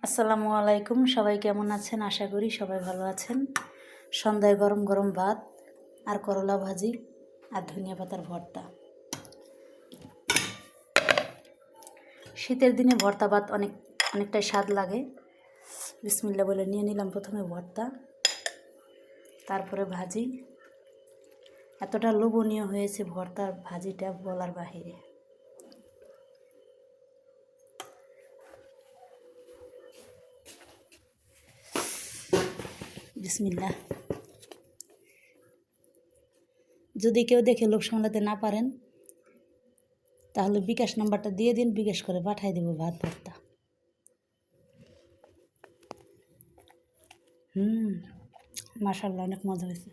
আসসালামু আলাইকুম। সবাই কেমন আছেন? আশা করি সবাই ভালো আছেন। সন্ধ্যায় গরম গরম ভাত আর করলা ভাজি আর ধনিয়া পাতার ভর্তা। শীতের দিনে ভর্তা ভাত অনেকটাই স্বাদ লাগে। বিসমিল্লাহ বলে নিয়ে নিলাম প্রথমে ভর্তা, তারপরে ভাজি। এতটা লোভনীয় হয়েছে ভর্তার ভাজিটা বলার বাহিরে। বিসমিল্লাহ। যদি কেউ দেখে লোভ সামলাতে না পারেন তাহলে বিকাশ নাম্বারটা দিয়ে দিন, বিকাশ করে পাঠিয়ে দেবো ভাত ভর্তা। মাশাআল্লাহ, অনেক মজা হয়েছে।